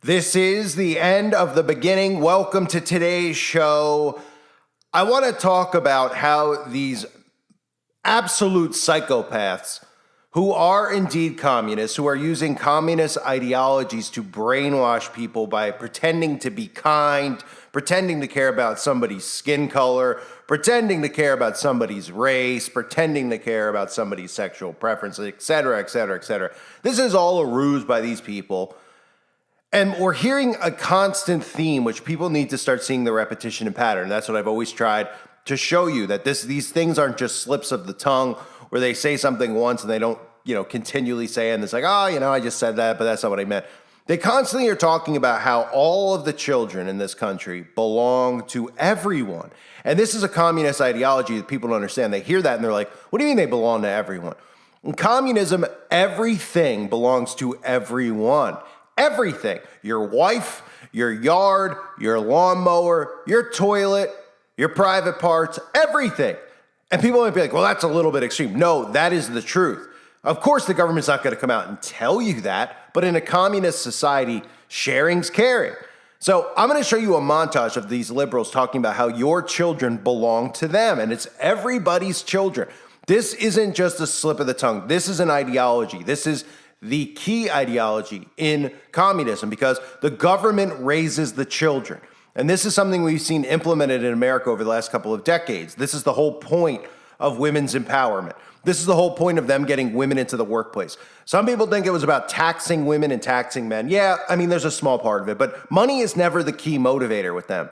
This is the end of the beginning. Welcome to today's show. I want to talk about how these absolute psychopaths who are indeed communists, who are using communist ideologies to brainwash people by pretending to be kind, pretending to care about somebody's skin color, pretending to care about somebody's race, pretending to care about somebody's sexual preferences, et cetera, et cetera, et cetera. This is all a ruse by these people. And we're hearing a constant theme, which people need to start seeing the repetition and pattern. That's what I've always tried to show you, that these things aren't just slips of the tongue where they say something once and they don't, continually say it. And it's like, I just said that, but that's not what I meant. They constantly are talking about how all of the children in this country belong to everyone. And this is a communist ideology that people don't understand. They hear that and they're like, what do you mean they belong to everyone? In communism, everything belongs to everyone. Everything. Your wife, your yard, your lawnmower, your toilet, your private parts, everything. And people might be like, well, that's a little bit extreme. No, that is the truth. Of course, the government's not going to come out and tell you that, but in a communist society, sharing's caring. So I'm going to show you a montage of these liberals talking about how your children belong to them, and it's everybody's children. This isn't just a slip of the tongue. This is an ideology. This is the key ideology in communism, because the government raises the children. And this is something we've seen implemented in America over the last couple of decades. This is the whole point of women's empowerment. This is the whole point of them getting women into the workplace. Some people think it was about taxing women and taxing men. Yeah, there's a small part of it, but money is never the key motivator with them.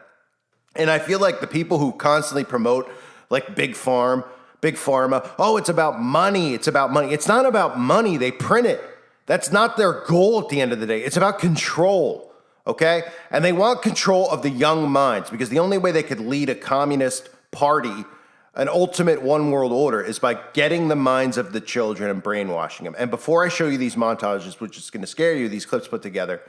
And I feel like the people who constantly promote like big pharma, it's about money, it's about money. It's not about money, they print it. That's not their goal at the end of the day. It's about control, okay? And they want control of the young minds, because the only way they could lead a communist party, an ultimate one world order, is by getting the minds of the children and brainwashing them. And before I show you these montages, which is going to scare you, these clips put together,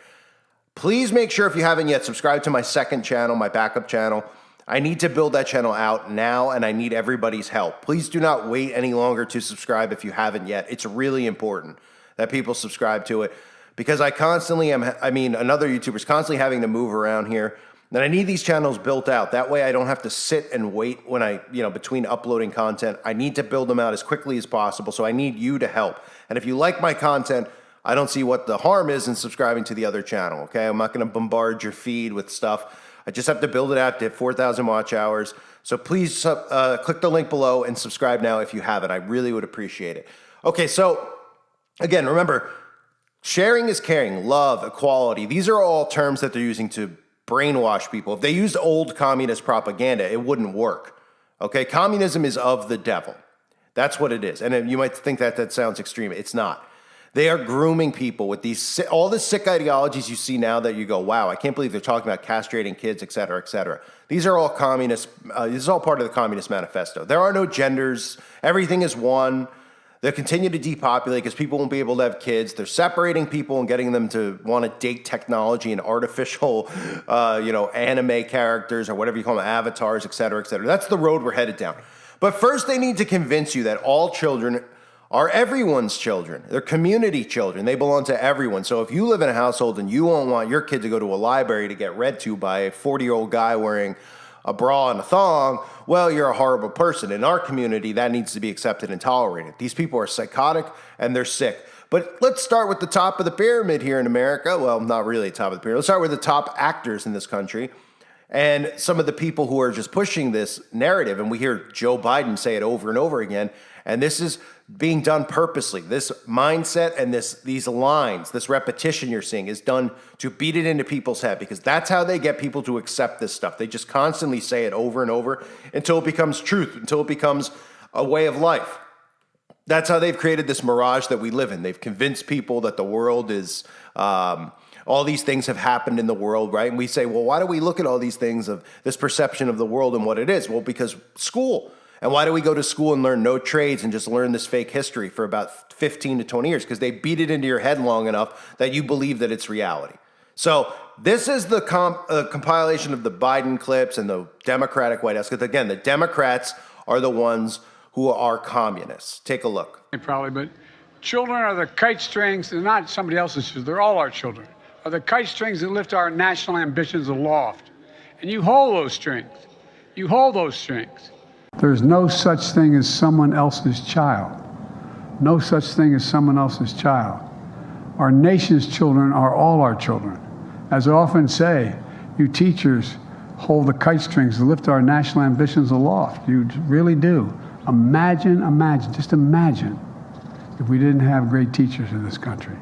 please make sure, if you haven't yet, subscribe to my second channel, my backup channel. I need to build that channel out now, and I need everybody's help. Please do not wait any longer to subscribe if you haven't yet. It's really important that people subscribe to it, because I constantly another YouTuber's constantly having to move around here. And I need these channels built out. That way I don't have to sit and wait when between uploading content. I need to build them out as quickly as possible. So I need you to help. And if you like my content, I don't see what the harm is in subscribing to the other channel, okay? I'm not gonna bombard your feed with stuff. I just have to build it out to 4,000 watch hours. So please click the link below and subscribe now if you haven't. I really would appreciate it. Okay, so again, remember, sharing is caring, love, equality. These are all terms that they're using to brainwash people. If they used old communist propaganda, it wouldn't work. Okay, communism is of the devil. That's what it is. And you might think that sounds extreme. It's not. They are grooming people with all the sick ideologies you see now that you go, wow, I can't believe they're talking about castrating kids, et cetera, et cetera. These are all communist. This is all part of the Communist Manifesto. There are no genders. Everything is one. They'll continue to depopulate because people won't be able to have kids. They're separating people and getting them to want to date technology and artificial, anime characters or whatever you call them, avatars, et cetera, et cetera. That's the road we're headed down. But first, they need to convince you that all children are everyone's children. They're community children. They belong to everyone. So if you live in a household and you won't want your kid to go to a library to get read to by a 40-year-old guy wearing a bra and a thong, well, you're a horrible person. In our community, that needs to be accepted and tolerated. These people are psychotic and they're sick. But let's start with the top of the pyramid here in America. Well, not really the top of the pyramid. Let's start with the top actors in this country and some of the people who are just pushing this narrative. And we hear Joe Biden say it over and over again. And this is being done purposely. This mindset and these lines, this repetition you're seeing is done to beat it into people's head, because that's how they get people to accept this stuff. They just constantly say it over and over until it becomes truth, until it becomes a way of life. That's how they've created this mirage that we live in. They've convinced people that the world is, all these things have happened in the world, right? And we say, well, why do we look at all these things of this perception of the world and what it is? Well, because school. And why do we go to school and learn no trades and just learn this fake history for about 15 to 20 years? Because they beat it into your head long enough that you believe that it's reality. So this is the compilation of the Biden clips and the Democratic White House. Because again, the Democrats are the ones who are communists. Take a look. Probably, but children are the kite strings. They're not somebody else's children. They're all our children. are the kite strings that lift our national ambitions aloft. And you hold those strings. You hold those strings. There's no such thing as someone else's child. No such thing as someone else's child. Our nation's children are all our children. As I often say, you teachers hold the kite strings that lift our national ambitions aloft. You really do. Imagine, just imagine if we didn't have great teachers in this country.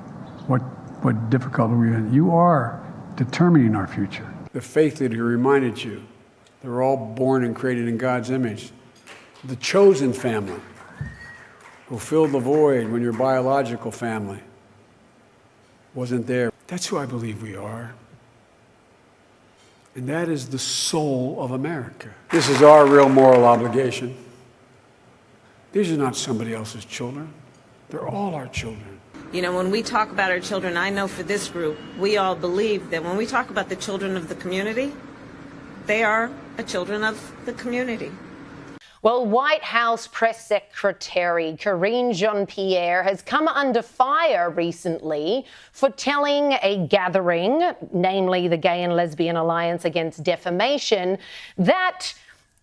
What difficulty we're in. You are determining our future. The faith that he reminded you, they're all born and created in God's image. The chosen family who filled the void when your biological family wasn't there. That's who I believe we are. And that is the soul of America. This is our real moral obligation. These are not somebody else's children. They're all our children. You know, when we talk about our children, I know for this group, we all believe that when we talk about the children of the community, they are children of the community. Well, White House Press Secretary Karine Jean-Pierre has come under fire recently for telling a gathering, namely the Gay and Lesbian Alliance Against Defamation, that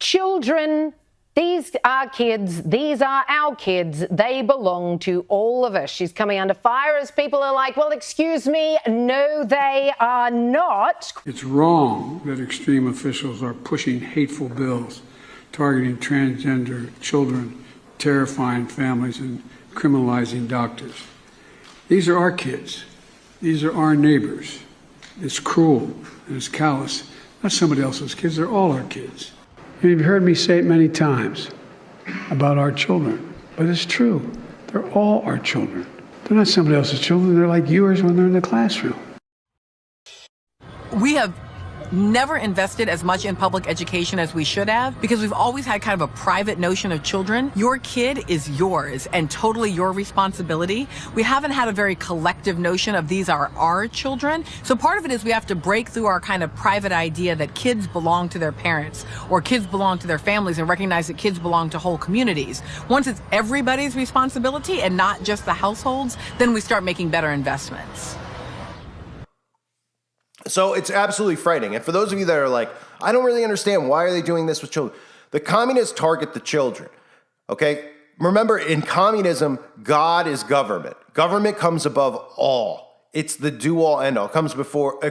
children, these are kids, these are our kids, they belong to all of us. She's coming under fire as people are like, well, excuse me, no, they are not. It's wrong that extreme officials are pushing hateful bills targeting transgender children, terrifying families, and criminalizing doctors. These are our kids. These are our neighbors. It's cruel and it's callous. Not somebody else's kids, they're all our kids. And you've heard me say it many times about our children, but it's true. They're all our children. They're not somebody else's children. They're like yours when they're in the classroom. We have never invested as much in public education as we should have because we've always had kind of a private notion of children. Your kid is yours and totally your responsibility. We haven't had a very collective notion of these are our children. So part of it is we have to break through our kind of private idea that kids belong to their parents or kids belong to their families and recognize that kids belong to whole communities. Once it's everybody's responsibility and not just the households, then we start making better investments. So it's absolutely frightening. And for those of you that are like, I don't really understand, why are they doing this with children? The communists target the children, okay? Remember, in communism, God is government. Government comes above all. It's the do-all, end-all. It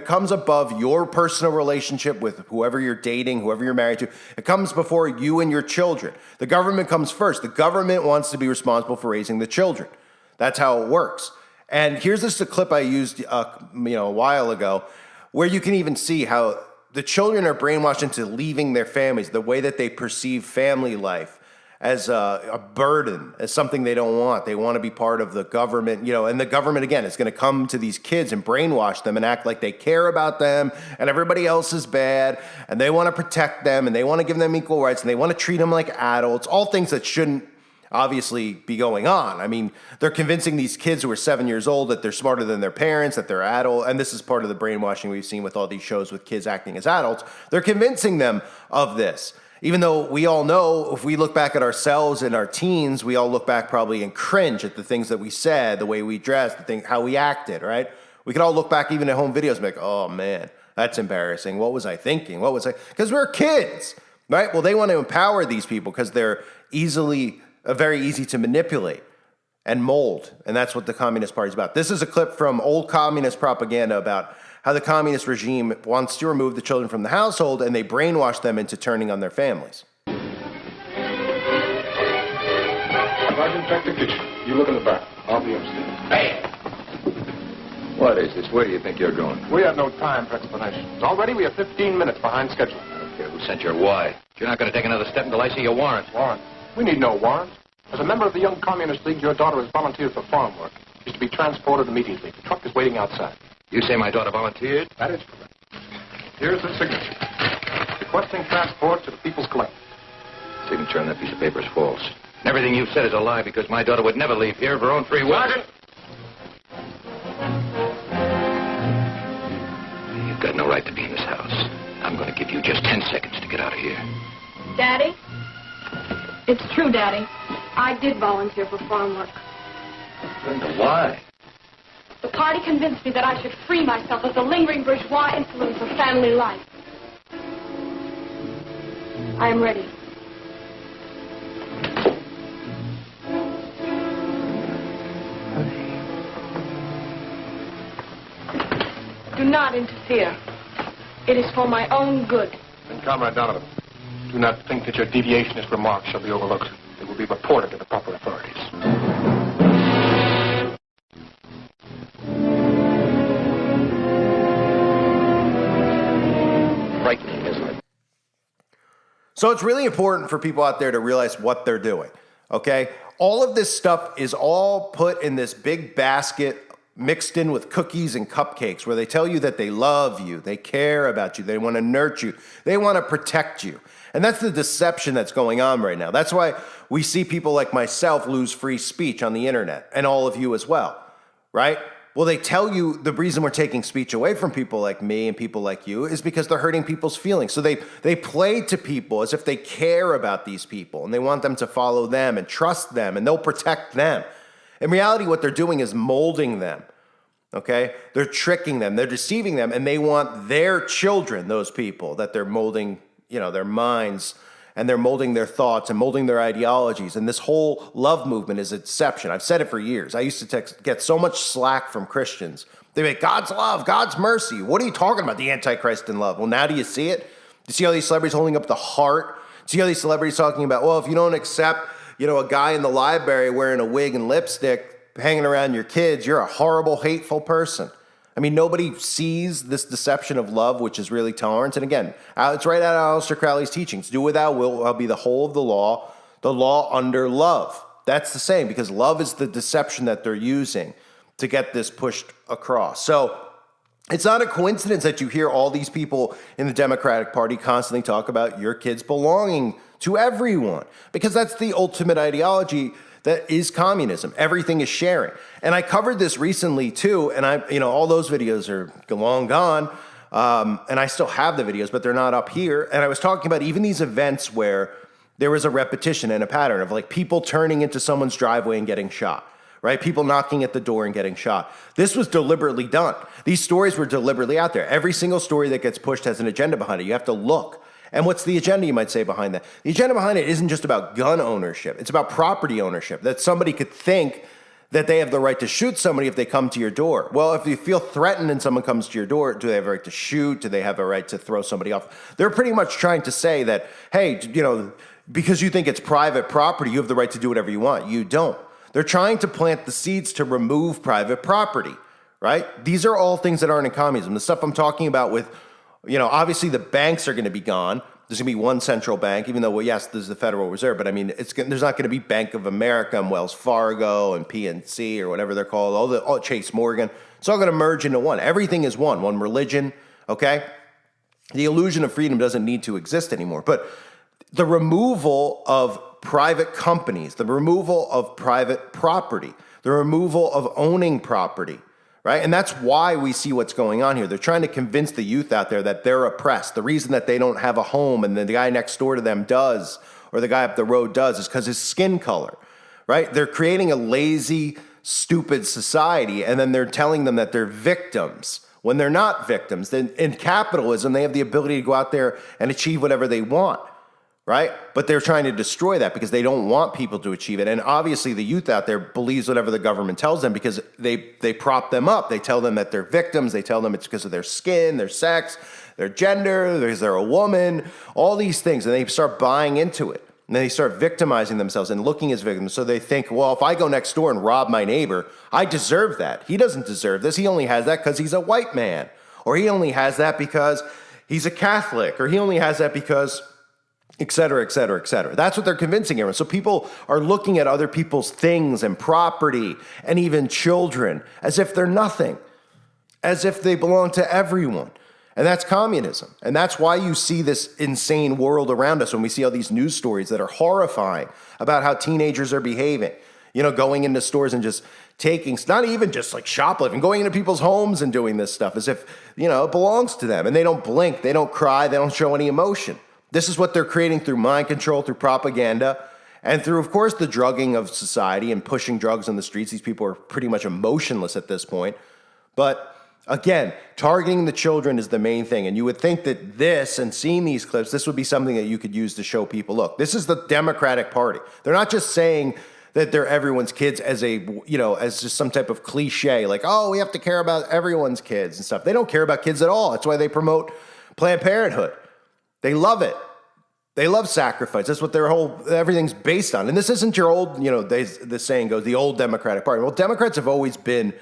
comes above your personal relationship with whoever you're dating, whoever you're married to. It comes before you and your children. The government comes first. The government wants to be responsible for raising the children. That's how it works. And here's just a clip I used a while ago, where you can even see how the children are brainwashed into leaving their families, the way that they perceive family life as a burden, as something they don't want. They want to be part of the government, and the government, again, is going to come to these kids and brainwash them and act like they care about them and everybody else is bad and they want to protect them and they want to give them equal rights and they want to treat them like adults, all things that shouldn't obviously be going on. I mean, they're convincing these kids who are 7 years old that they're smarter than their parents, that they're adult, and this is part of the brainwashing we've seen with all these shows with kids acting as adults. They're convincing them of this. Even though we all know, if we look back at ourselves in our teens, we all look back probably and cringe at the things that we said, the way we dressed, how we acted, right? We could all look back even at home videos and be like, oh man, that's embarrassing. What was I thinking? Because we're kids, right? Well, they want to empower these people because they're very easy to manipulate and mold. And that's what the Communist Party is about. This is a clip from old communist propaganda about how the communist regime wants to remove the children from the household and they brainwash them into turning on their families. Sergeant, check the kitchen. You look in the back. I'll be upstairs. Hey! What is this? Where do you think you're going? We have no time for explanations. Already we are 15 minutes behind schedule. I don't care who sent your why. You're not going to take another step until I see your warrant. Warrant? We need no warrant. As a member of the Young Communist League, your daughter has volunteered for farm work. She's to be transported immediately. The truck is waiting outside. You say my daughter volunteered? That is correct. Here's the signature. Requesting transport to the People's Collective. Signature on that piece of paper is false. And everything you've said is a lie because my daughter would never leave here of her own free will. Sergeant! You've got no right to be in this house. I'm going to give you just 10 seconds to get out of here. Daddy? It's true, Daddy. I did volunteer for farm work. Linda, why? The party convinced me that I should free myself of the lingering bourgeois influence of family life. I am ready. Do not interfere. It is for my own good. And Comrade Donovan, do not think that your deviationist remarks shall be overlooked. They will be reported to the proper authorities. Frightening, isn't it? So it's really important for people out there to realize what they're doing, okay? All of this stuff is all put in this big basket mixed in with cookies and cupcakes where they tell you that they love you, they care about you, they want to nurture you, they want to protect you. And that's the deception that's going on right now. That's why we see people like myself lose free speech on the internet, and all of you as well, right? Well, they tell you the reason we're taking speech away from people like me and people like you is because they're hurting people's feelings. So they play to people as if they care about these people and they want them to follow them and trust them and they'll protect them. In reality, what they're doing is molding them, okay? They're tricking them, they're deceiving them, and they want their children, those people that they're molding, their minds, and they're molding their thoughts and molding their ideologies. And this whole love movement is a deception. I've said it for years. I used to get so much slack from Christians. They make God's love, God's mercy. What are you talking about, the Antichrist in love? Well, now do you see it? You see all these celebrities holding up the heart? See all these celebrities talking about, well, if you don't accept a guy in the library wearing a wig and lipstick hanging around your kids, you're a horrible, hateful person. I mean, nobody sees this deception of love, which is really tolerance. And again, it's right out of Aleister Crowley's teachings. Do without will be the whole of the law under love. That's the same, because love is the deception that they're using to get this pushed across. So it's not a coincidence that you hear all these people in the Democratic Party constantly talk about your kids belonging to everyone, because that's the ultimate ideology that is communism. Everything is sharing. And I covered this recently too, and all those videos are long gone, and I still have the videos, but they're not up here. And I was talking about even these events where there was a repetition and a pattern of like people turning into someone's driveway and getting shot, right? People knocking at the door and getting shot. This was deliberately done. These stories were deliberately out there. Every single story that gets pushed has an agenda behind it. You have to look. And what's the agenda, you might say, behind that? The agenda behind it isn't just about gun ownership. It's about property ownership, that somebody could think that they have the right to shoot somebody if they come to your door. Well, if you feel threatened and someone comes to your door, do they have a right to shoot? Do they have a right to throw somebody off? They're pretty much trying to say that, hey, because you think it's private property, you have the right to do whatever you want. You don't. They're trying to plant the seeds to remove private property, right? These are all things that aren't in communism. The stuff I'm talking about with obviously the banks are going to be gone. There's going to be one central bank, even though, well, yes, there's the Federal Reserve, but I mean, there's not going to be Bank of America and Wells Fargo and PNC or whatever they're called, all Chase Morgan. It's all going to merge into one. Everything is one religion, okay? The illusion of freedom doesn't need to exist anymore. But the removal of private companies, the removal of private property, the removal of owning property, right? And that's why we see what's going on here. They're trying to convince the youth out there that they're oppressed. The reason that they don't have a home and then the guy next door to them does, or the guy up the road does, is because his skin color, right? They're creating a lazy, stupid society, and then they're telling them that they're victims when they're not victims. Then in capitalism, they have the ability to go out there and achieve whatever they want, right? But they're trying to destroy that because they don't want people to achieve it. And obviously the youth out there believes whatever the government tells them because they prop them up. They tell them that they're victims. They tell them it's because of their skin, their sex, their gender, because they're a woman, all these things. And they start buying into it. And then they start victimizing themselves and looking as victims. So they think, well, if I go next door and rob my neighbor, I deserve that. He doesn't deserve this. He only has that because he's a white man. Or he only has that because he's a Catholic. Or he only has that because... et cetera, et cetera, et cetera. That's what they're convincing everyone. So people are looking at other people's things and property and even children as if they're nothing, as if they belong to everyone. And that's communism. And that's why you see this insane world around us when we see all these news stories that are horrifying about how teenagers are behaving, going into stores and just taking, not even just like shoplifting, going into people's homes and doing this stuff as if, it belongs to them. And they don't blink, they don't cry, they don't show any emotion. This is what they're creating through mind control, through propaganda, and through, of course, the drugging of society and pushing drugs on the streets. These people are pretty much emotionless at this point. But again, targeting the children is the main thing. And you would think that this, and seeing these clips, this would be something that you could use to show people, look, this is the Democratic Party. They're not just saying that they're everyone's kids as as just some type of cliche, like, oh, we have to care about everyone's kids and stuff. They don't care about kids at all. That's why they promote Planned Parenthood. They love it. They love sacrifice. That's what everything's based on. And this isn't your old, the saying goes, the old Democratic Party. Well, Democrats have always been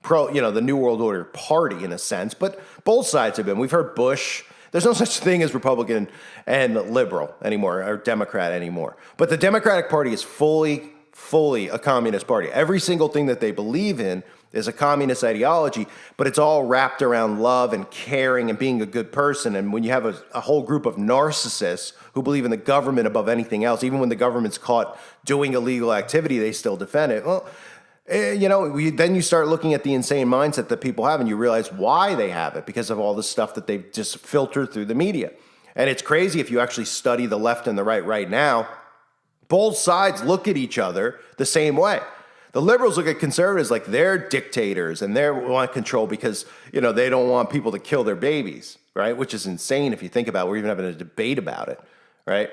the New World Order party in a sense, but both sides have been. We've heard Bush. There's no such thing as Republican and liberal anymore, or Democrat anymore. But the Democratic Party is fully a communist party. Every single thing that they believe in is a communist ideology, but it's all wrapped around love and caring and being a good person. And when you have a whole group of narcissists who believe in the government above anything else, even when the government's caught doing illegal activity, they still defend it. Well, then you start looking at the insane mindset that people have, and you realize why they have it, because of all the stuff that they've just filtered through the media. And it's crazy if you actually study the left and the right now. Both sides look at each other the same way. The liberals look at conservatives like they're dictators and they want control because, they don't want people to kill their babies, right? Which is insane if you think about it. We're even having a debate about it, right?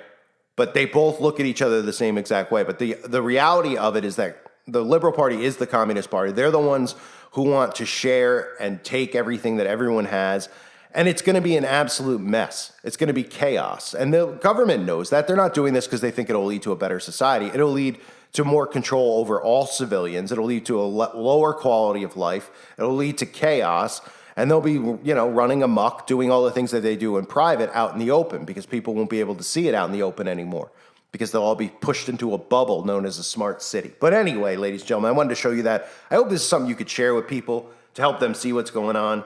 But they both look at each other the same exact way. But the reality of it is that the Liberal Party is the Communist Party. They're the ones who want to share and take everything that everyone has. And it's going to be an absolute mess. It's going to be chaos. And the government knows that. They're not doing this because they think it'll lead to a better society. It'll lead to more control over all civilians. It'll lead to a lower quality of life. It'll lead to chaos. And they'll be, running amok, doing all the things that they do in private out in the open, because people won't be able to see it out in the open anymore, because they'll all be pushed into a bubble known as a smart city. But anyway, ladies and gentlemen, I wanted to show you that. I hope this is something you could share with people to help them see what's going on.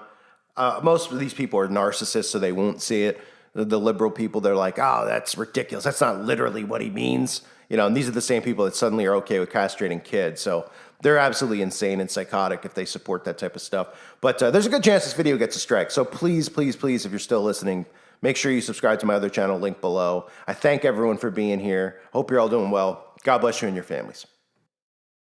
Most of these people are narcissists, so they won't see it. The liberal people, they're like, oh, that's ridiculous. That's not literally what he means. And these are the same people that suddenly are okay with castrating kids. So they're absolutely insane and psychotic if they support that type of stuff. But there's a good chance this video gets a strike. So please, please, please, if you're still listening, make sure you subscribe to my other channel, link below. I thank everyone for being here. Hope you're all doing well. God bless you and your families.